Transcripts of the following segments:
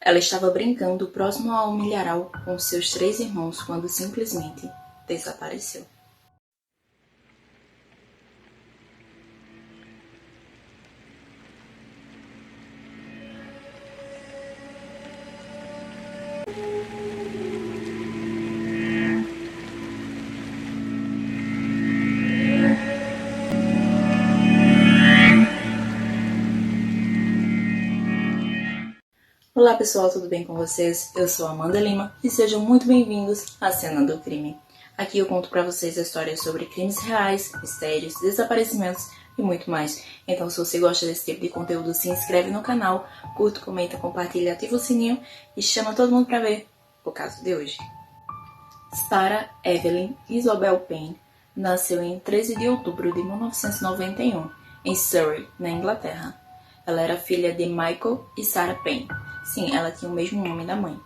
Ela estava brincando próximo ao milharal com seus 3 irmãos quando simplesmente desapareceu. Olá pessoal, tudo bem com vocês? Eu sou Amanda Lima e sejam muito bem-vindos à Cena do Crime. Aqui eu conto pra vocês histórias sobre crimes reais, mistérios, desaparecimentos e muito mais. Então se você gosta desse tipo de conteúdo, se inscreve no canal, curta, comenta, compartilha, ativa o sininho e chama todo mundo pra ver o caso de hoje. Sarah Evelyn Isobel Payne nasceu em 13 de outubro de 1991, em Surrey, na Inglaterra. Ela era filha de Michael e Sarah Payne. Sim, ela tinha o mesmo nome da mãe.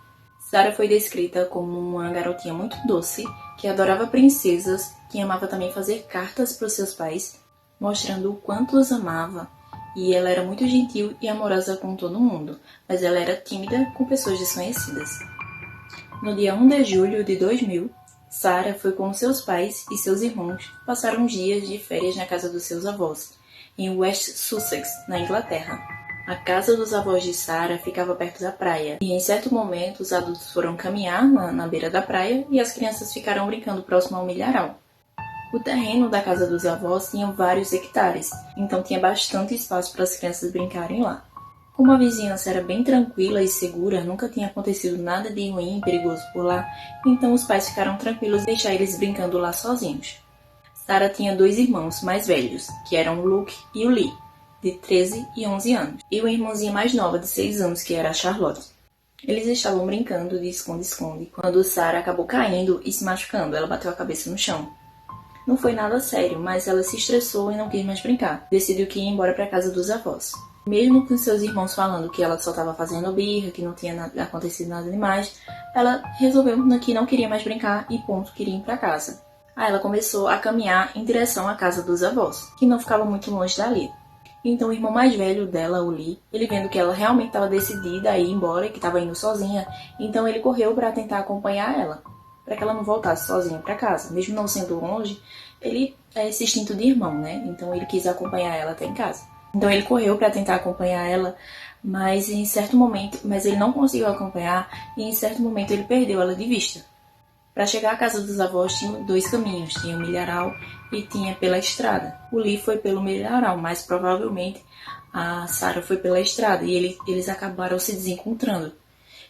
Sarah foi descrita como uma garotinha muito doce, que adorava princesas, que amava também fazer cartas para os seus pais, mostrando o quanto os amava. E ela era muito gentil e amorosa com todo mundo, mas ela era tímida com pessoas desconhecidas. No dia 1 de julho de 2000, Sarah foi com seus pais e seus irmãos passar uns dias de férias na casa dos seus avós, em West Sussex, na Inglaterra. A casa dos avós de Sarah ficava perto da praia, e em certo momento os adultos foram caminhar na beira da praia e as crianças ficaram brincando próximo ao milharal. O terreno da casa dos avós tinha vários hectares, então tinha bastante espaço para as crianças brincarem lá. Como a vizinhança era bem tranquila e segura, nunca tinha acontecido nada de ruim e perigoso por lá, então os pais ficaram tranquilos de deixar eles brincando lá sozinhos. Sarah tinha 2 irmãos mais velhos, que eram Luke e o Lee, de 13 e 11 anos, e uma irmãzinha mais nova de 6 anos, que era a Charlotte. Eles estavam brincando de esconde-esconde quando Sarah acabou caindo e se machucando. Ela bateu a cabeça no chão. Não foi nada sério, mas ela se estressou e não quis mais brincar. Decidiu que ia embora para a casa dos avós. Mesmo com seus irmãos falando que ela só estava fazendo birra, que não tinha acontecido nada demais, ela resolveu que não queria mais brincar e ponto, queria ir para casa. Aí ela começou a caminhar em direção à casa dos avós, que não ficava muito longe dali. Então o irmão mais velho dela, o Lee, ele vendo que ela realmente estava decidida a ir embora e que estava indo sozinha, então ele correu para tentar acompanhar ela, para que ela não voltasse sozinha para casa. Mesmo não sendo longe, ele é esse instinto de irmão, né? Então ele quis acompanhar ela até em casa. Então ele correu para tentar acompanhar ela, mas ele não conseguiu acompanhar e em certo momento ele perdeu ela de vista. Para chegar à casa dos avós tinha 2 caminhos, tinha o milharal e tinha pela estrada. O Lee foi pelo milharal, mas provavelmente a Sarah foi pela estrada e eles acabaram se desencontrando.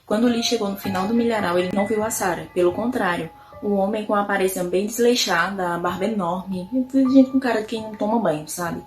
Quando o Lee chegou no final do milharal, ele não viu a Sarah, pelo contrário, o homem com a aparência bem desleixada, a barba enorme, gente com cara de quem não toma banho, sabe?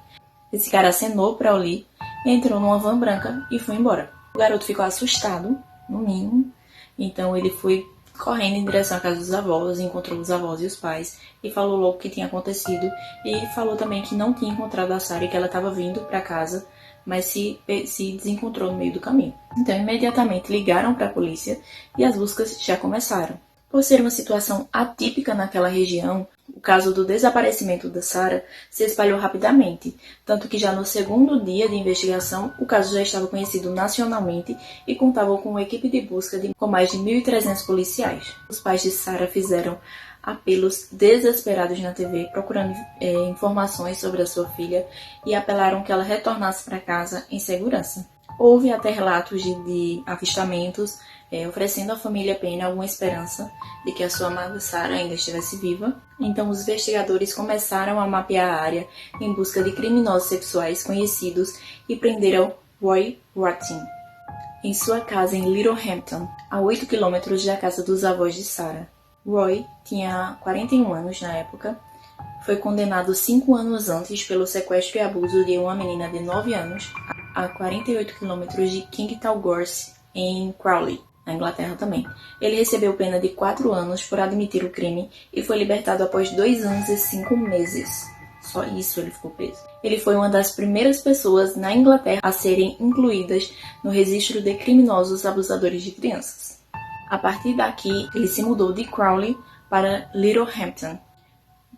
Esse cara acenou para o Lee, entrou numa van branca e foi embora. O garoto ficou assustado, no mínimo, então ele foi correndo em direção à casa dos avós, encontrou os avós e os pais e falou logo o que tinha acontecido e falou também que não tinha encontrado a Sarah e que ela estava vindo para casa, mas se desencontrou no meio do caminho. Então imediatamente ligaram para a polícia e as buscas já começaram. Por ser uma situação atípica naquela região, o caso do desaparecimento da Sarah se espalhou rapidamente, tanto que já no segundo dia de investigação, o caso já estava conhecido nacionalmente e contava com uma equipe de busca com mais de 1.300 policiais. Os pais de Sarah fizeram apelos desesperados na TV, procurando informações sobre a sua filha e apelaram que ela retornasse para casa em segurança. Houve até relatos de avistamentos, oferecendo à família Payne alguma esperança de que a sua amada Sarah ainda estivesse viva. Então os investigadores começaram a mapear a área em busca de criminosos sexuais conhecidos e prenderam Roy Rattin em sua casa em Littlehampton, a 8 quilômetros da casa dos avós de Sarah. Roy tinha 41 anos na época, foi condenado 5 anos antes pelo sequestro e abuso de uma menina de 9 anos a 48 quilômetros de Kingtal Gorse, em Crawley, na Inglaterra também. Ele recebeu pena de 4 anos por admitir o crime e foi libertado após 2 anos e 5 meses. Só isso ele ficou preso. Ele foi uma das primeiras pessoas na Inglaterra a serem incluídas no registro de criminosos abusadores de crianças. A partir daqui, ele se mudou de Crawley para Littlehampton.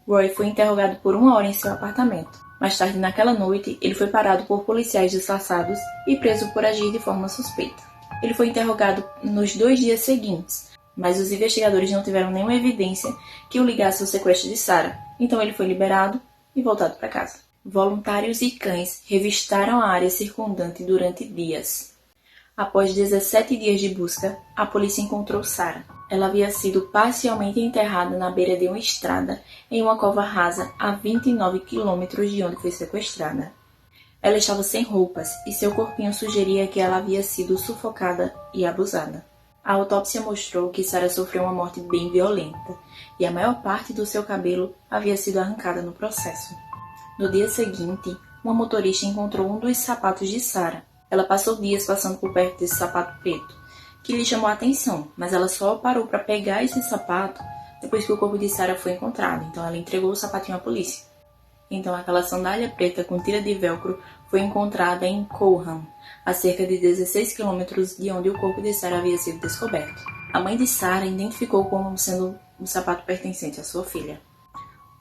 Roy foi interrogado por 1 hora em seu apartamento. Mais tarde naquela noite, ele foi parado por policiais disfarçados e preso por agir de forma suspeita. Ele foi interrogado nos 2 dias seguintes, mas os investigadores não tiveram nenhuma evidência que o ligasse ao sequestro de Sarah, então ele foi liberado e voltado para casa. Voluntários e cães revistaram a área circundante durante dias. Após 17 dias de busca, a polícia encontrou Sarah. Ela havia sido parcialmente enterrada na beira de uma estrada em uma cova rasa a 29 quilômetros de onde foi sequestrada. Ela estava sem roupas e seu corpinho sugeria que ela havia sido sufocada e abusada. A autópsia mostrou que Sarah sofreu uma morte bem violenta e a maior parte do seu cabelo havia sido arrancada no processo. No dia seguinte, uma motorista encontrou um dos sapatos de Sarah. Ela passou dias passando por perto desse sapato preto, que lhe chamou a atenção, mas ela só parou para pegar esse sapato depois que o corpo de Sarah foi encontrado, então ela entregou o sapatinho à polícia. Então aquela sandália preta com tira de velcro foi encontrada em Coham, a cerca de 16 quilômetros de onde o corpo de Sarah havia sido descoberto. A mãe de Sarah identificou como sendo um sapato pertencente à sua filha.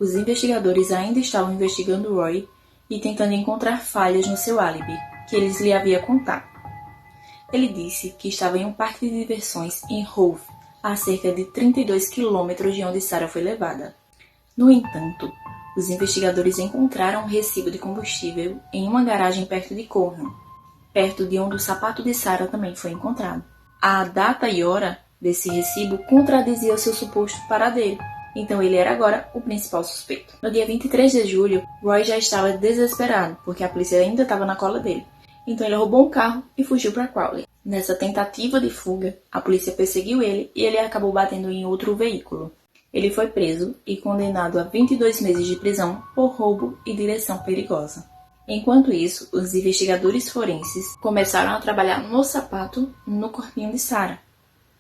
Os investigadores ainda estavam investigando Roy e tentando encontrar falhas no seu álibi, que eles lhe haviam contado. Ele disse que estava em um parque de diversões em Hove, a cerca de 32 quilômetros de onde Sarah foi levada. No entanto, os investigadores encontraram um recibo de combustível em uma garagem perto de Coham, perto de onde o sapato de Sarah também foi encontrado. A data e hora desse recibo contradizia o seu suposto paradeiro, então ele era agora o principal suspeito. No dia 23 de julho, Roy já estava desesperado, porque a polícia ainda estava na cola dele. Então ele roubou um carro e fugiu para Crowley. Nessa tentativa de fuga, a polícia perseguiu ele e ele acabou batendo em outro veículo. Ele foi preso e condenado a 22 meses de prisão por roubo e direção perigosa. Enquanto isso, os investigadores forenses começaram a trabalhar no sapato no corpinho de Sarah,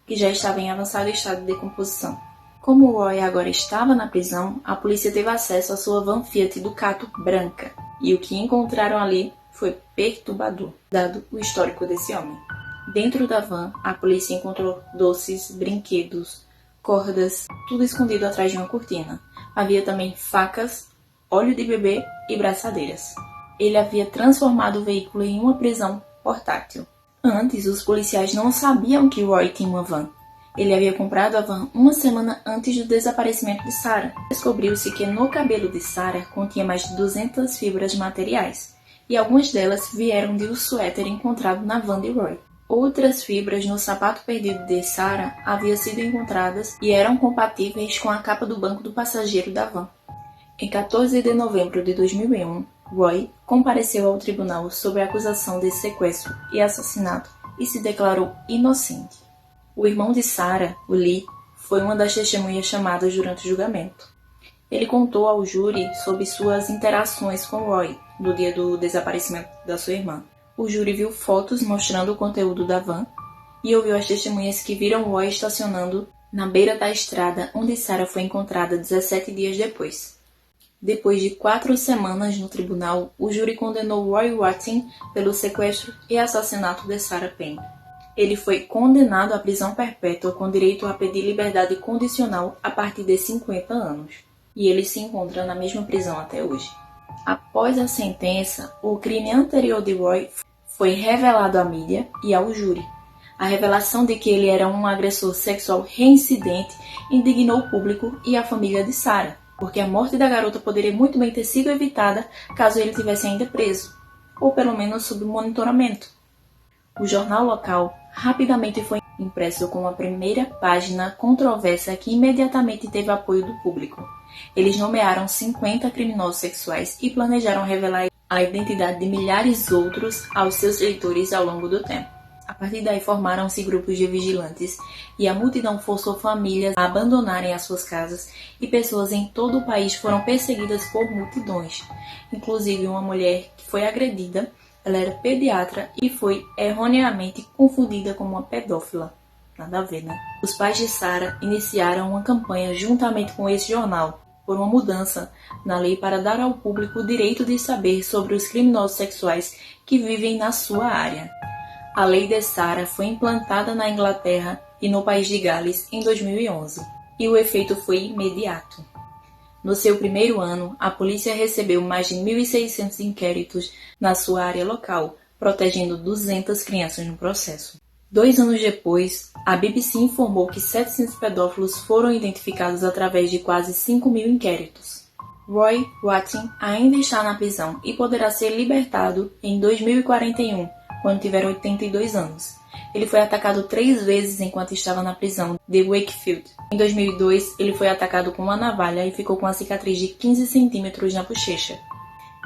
que já estava em avançado estado de decomposição. Como Roy agora estava na prisão, a polícia teve acesso à sua van Fiat Ducato branca, e o que encontraram ali foi perturbador, dado o histórico desse homem. Dentro da van, a polícia encontrou doces, brinquedos, cordas, tudo escondido atrás de uma cortina. Havia também facas, óleo de bebê e braçadeiras. Ele havia transformado o veículo em uma prisão portátil. Antes, os policiais não sabiam que Roy tinha uma van. Ele havia comprado a van uma semana antes do desaparecimento de Sarah. Descobriu-se que no cabelo de Sarah continha mais de 200 fibras materiais, e algumas delas vieram de um suéter encontrado na van de Roy. Outras fibras no sapato perdido de Sarah haviam sido encontradas e eram compatíveis com a capa do banco do passageiro da van. Em 14 de novembro de 2001, Roy compareceu ao tribunal sob a acusação de sequestro e assassinato e se declarou inocente. O irmão de Sarah, o Lee, foi uma das testemunhas chamadas durante o julgamento. Ele contou ao júri sobre suas interações com Roy no dia do desaparecimento da sua irmã. O júri viu fotos mostrando o conteúdo da van e ouviu as testemunhas que viram Roy estacionando na beira da estrada onde Sarah foi encontrada 17 dias depois. Depois de 4 semanas no tribunal, o júri condenou Roy Watson pelo sequestro e assassinato de Sarah Payne. Ele foi condenado à prisão perpétua com direito a pedir liberdade condicional a partir de 50 anos. E ele se encontra na mesma prisão até hoje. Após a sentença, o crime anterior de Roy foi revelado à mídia e ao júri. A revelação de que ele era um agressor sexual reincidente indignou o público e a família de Sarah, porque a morte da garota poderia muito bem ter sido evitada caso ele tivesse ainda preso, ou pelo menos sob monitoramento. O jornal local rapidamente foi impresso com a primeira página controversa que imediatamente teve apoio do público. Eles nomearam 50 criminosos sexuais e planejaram revelar a identidade de milhares outros aos seus leitores ao longo do tempo. A partir daí formaram-se grupos de vigilantes e a multidão forçou famílias a abandonarem as suas casas e pessoas em todo o país foram perseguidas por multidões. Inclusive uma mulher que foi agredida, ela era pediatra e foi erroneamente confundida com uma pedófila. Nada a ver, né? Os pais de Sarah iniciaram uma campanha juntamente com esse jornal por uma mudança na lei para dar ao público o direito de saber sobre os criminosos sexuais que vivem na sua área. A lei de Sarah foi implantada na Inglaterra e no país de Gales em 2011, e o efeito foi imediato. No seu primeiro ano, a polícia recebeu mais de 1.600 inquéritos na sua área local, protegendo 200 crianças no processo. 2 anos depois, a BBC informou que 700 pedófilos foram identificados através de quase 5.000 inquéritos. Roy Watson ainda está na prisão e poderá ser libertado em 2041, quando tiver 82 anos. Ele foi atacado 3 vezes enquanto estava na prisão de Wakefield. Em 2002, ele foi atacado com uma navalha e ficou com uma cicatriz de 15 centímetros na bochecha.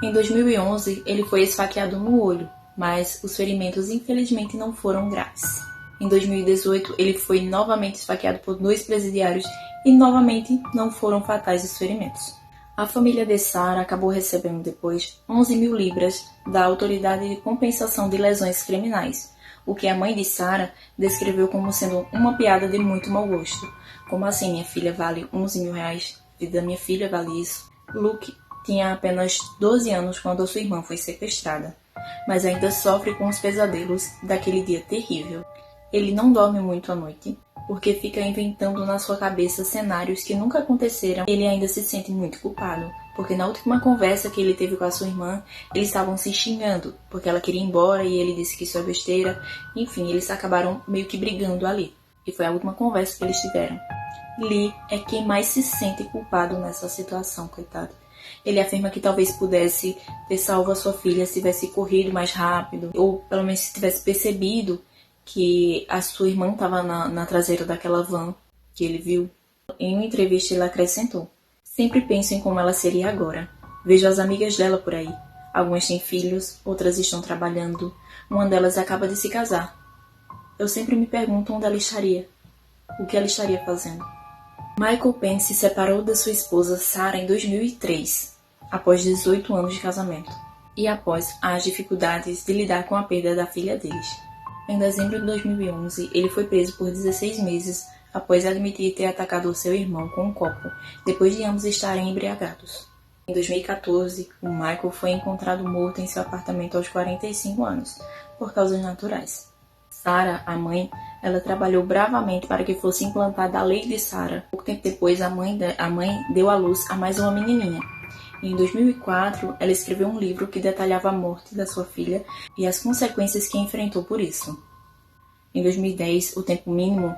Em 2011, ele foi esfaqueado no olho, mas os ferimentos infelizmente não foram graves. Em 2018, ele foi novamente esfaqueado por 2 presidiários e novamente não foram fatais os ferimentos. A família de Sarah acabou recebendo depois 11.000 libras da Autoridade de Compensação de Lesões Criminais, o que a mãe de Sarah descreveu como sendo uma piada de muito mau gosto. Como assim, minha filha vale 11.000 reais? A vida da minha filha vale isso? Luke tinha apenas 12 anos quando a sua irmã foi sequestrada, mas ainda sofre com os pesadelos daquele dia terrível. Ele não dorme muito à noite, porque fica inventando na sua cabeça cenários que nunca aconteceram. Ele ainda se sente muito culpado, porque na última conversa que ele teve com a sua irmã, eles estavam se xingando, porque ela queria ir embora e ele disse que isso é besteira. Enfim, eles acabaram meio que brigando ali. E foi a última conversa que eles tiveram. Lee é quem mais se sente culpado nessa situação, coitado. Ele afirma que talvez pudesse ter salvo a sua filha se tivesse corrido mais rápido, ou pelo menos se tivesse percebido que a sua irmã estava na traseira daquela van que ele viu. Em uma entrevista ele acrescentou: "Sempre penso em como ela seria agora. Vejo as amigas dela por aí. Algumas têm filhos, outras estão trabalhando, uma delas acaba de se casar. Eu sempre me pergunto onde ela estaria, o que ela estaria fazendo." Michael Penn se separou da sua esposa Sarah em 2003, após 18 anos de casamento, e após as dificuldades de lidar com a perda da filha deles. Em dezembro de 2011, ele foi preso por 16 meses após admitir ter atacado seu irmão com um copo, depois de ambos estarem embriagados. Em 2014, o Michael foi encontrado morto em seu apartamento aos 45 anos, por causas naturais. Sarah, a mãe, ela trabalhou bravamente para que fosse implantada a lei de Sarah. Pouco tempo depois, a mãe deu à luz a mais uma menininha. Em 2004, ela escreveu um livro que detalhava a morte da sua filha e as consequências que enfrentou por isso. Em 2010, o tempo mínimo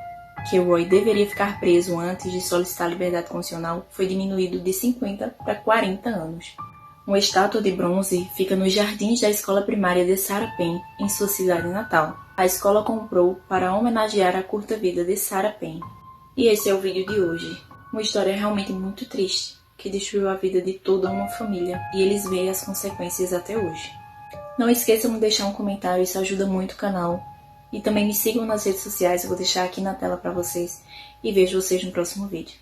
que Roy deveria ficar preso antes de solicitar liberdade condicional foi diminuído de 50 para 40 anos. Uma estátua de bronze fica nos jardins da escola primária de Sarah Penn, em sua cidade natal. A escola comprou para homenagear a curta vida de Sarah Penn. E esse é o vídeo de hoje. Uma história realmente muito triste, que destruiu a vida de toda uma família, e eles veem as consequências até hoje. Não esqueçam de deixar um comentário, isso ajuda muito o canal. E também me sigam nas redes sociais, eu vou deixar aqui na tela para vocês. E vejo vocês no próximo vídeo.